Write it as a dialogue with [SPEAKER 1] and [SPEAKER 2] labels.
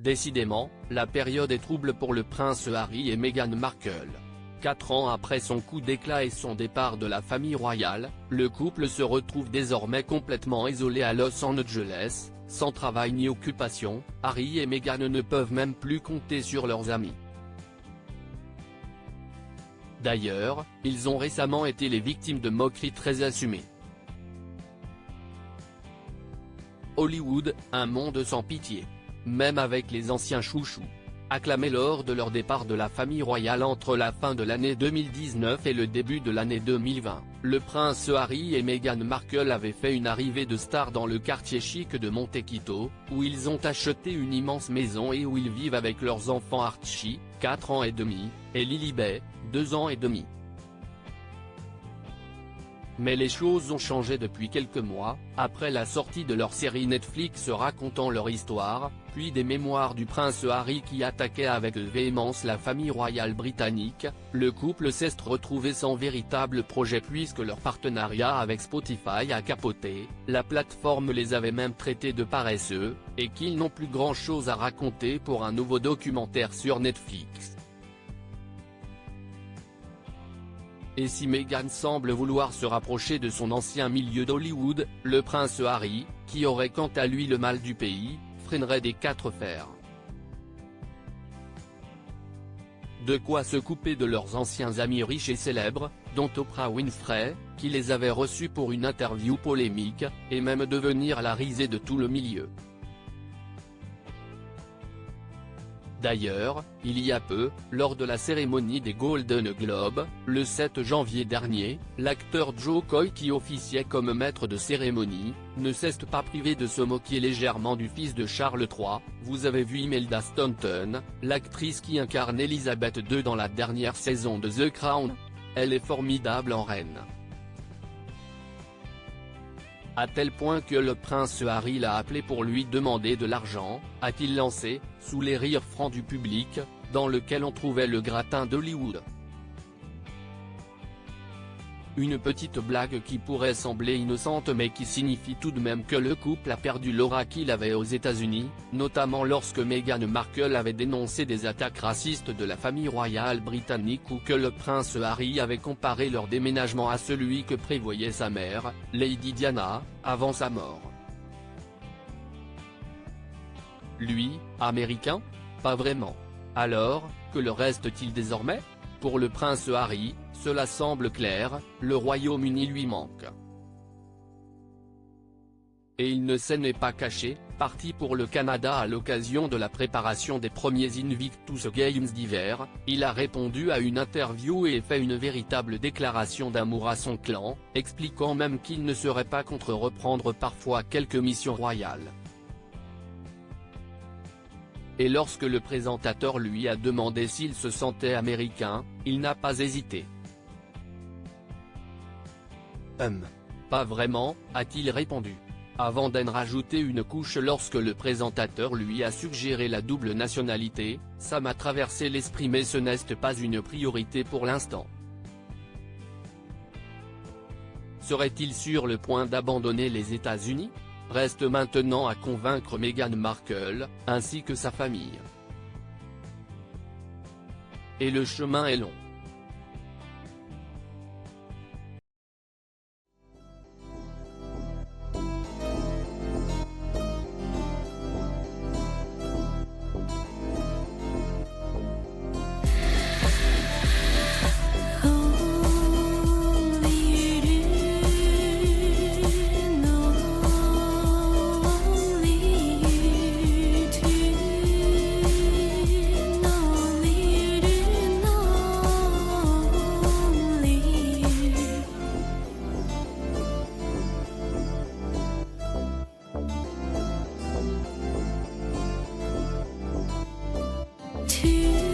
[SPEAKER 1] Décidément, la période est trouble pour le prince Harry et Meghan Markle. 4 ans après son coup d'éclat et son départ de la famille royale, le couple se retrouve désormais complètement isolé à Los Angeles, sans travail ni occupation. Harry et Meghan ne peuvent même plus compter sur leurs amis. D'ailleurs, ils ont récemment été les victimes de moqueries très assumées. Hollywood, un monde sans pitié. Même avec les anciens chouchous. Acclamés lors de leur départ de la famille royale entre la fin de l'année 2019 et le début de l'année 2020, le prince Harry et Meghan Markle avaient fait une arrivée de star dans le quartier chic de Montecito, où ils ont acheté une immense maison et où ils vivent avec leurs enfants Archie, 4 ans et demi, et Lilibet, 2 ans et demi. Mais les choses ont changé depuis quelques mois, après la sortie de leur série Netflix racontant leur histoire, puis des mémoires du prince Harry qui attaquait avec véhémence la famille royale britannique. Le couple s'est retrouvé sans véritable projet puisque leur partenariat avec Spotify a capoté, la plateforme les avait même traités de paresseux, et qu'ils n'ont plus grand chose à raconter pour un nouveau documentaire sur Netflix. Et si Meghan semble vouloir se rapprocher de son ancien milieu d'Hollywood, le prince Harry, qui aurait quant à lui le mal du pays, freinerait des 4 fers. De quoi se couper de leurs anciens amis riches et célèbres, dont Oprah Winfrey, qui les avait reçus pour une interview polémique, et même devenir la risée de tout le milieu. D'ailleurs, il y a peu, lors de la cérémonie des Golden Globes, le 7 janvier dernier, l'acteur Joe Coy qui officiait comme maître de cérémonie, ne s'est pas privé de se moquer légèrement du fils de Charles III. Vous avez vu Imelda Staunton, l'actrice qui incarne Elizabeth II dans la dernière saison de The Crown. Elle est formidable en reine. À tel point que le prince Harry l'a appelé pour lui demander de l'argent, a-t-il lancé, sous les rires francs du public, dans lequel on trouvait le gratin d'Hollywood. Une petite blague qui pourrait sembler innocente mais qui signifie tout de même que le couple a perdu l'aura qu'il avait aux États-Unis, notamment lorsque Meghan Markle avait dénoncé des attaques racistes de la famille royale britannique ou que le prince Harry avait comparé leur déménagement à celui que prévoyait sa mère, Lady Diana, avant sa mort. Lui, américain? Pas vraiment. Alors, que le reste-t-il désormais? Pour le prince Harry, cela semble clair, le Royaume-Uni lui manque. Et il ne s'en est pas caché, parti pour le Canada à l'occasion de la préparation des premiers Invictus Games d'hiver, il a répondu à une interview et fait une véritable déclaration d'amour à son clan, expliquant même qu'il ne serait pas contre reprendre parfois quelques missions royales. Et lorsque le présentateur lui a demandé s'il se sentait américain, il n'a pas hésité. Pas vraiment, a-t-il répondu. Avant d'en rajouter une couche lorsque le présentateur lui a suggéré la double nationalité, ça m'a traversé l'esprit mais ce n'est pas une priorité pour l'instant. Serait-il sur le point d'abandonner les États-Unis? Reste maintenant à convaincre Meghan Markle, ainsi que sa famille. Et le chemin est long.
[SPEAKER 2] To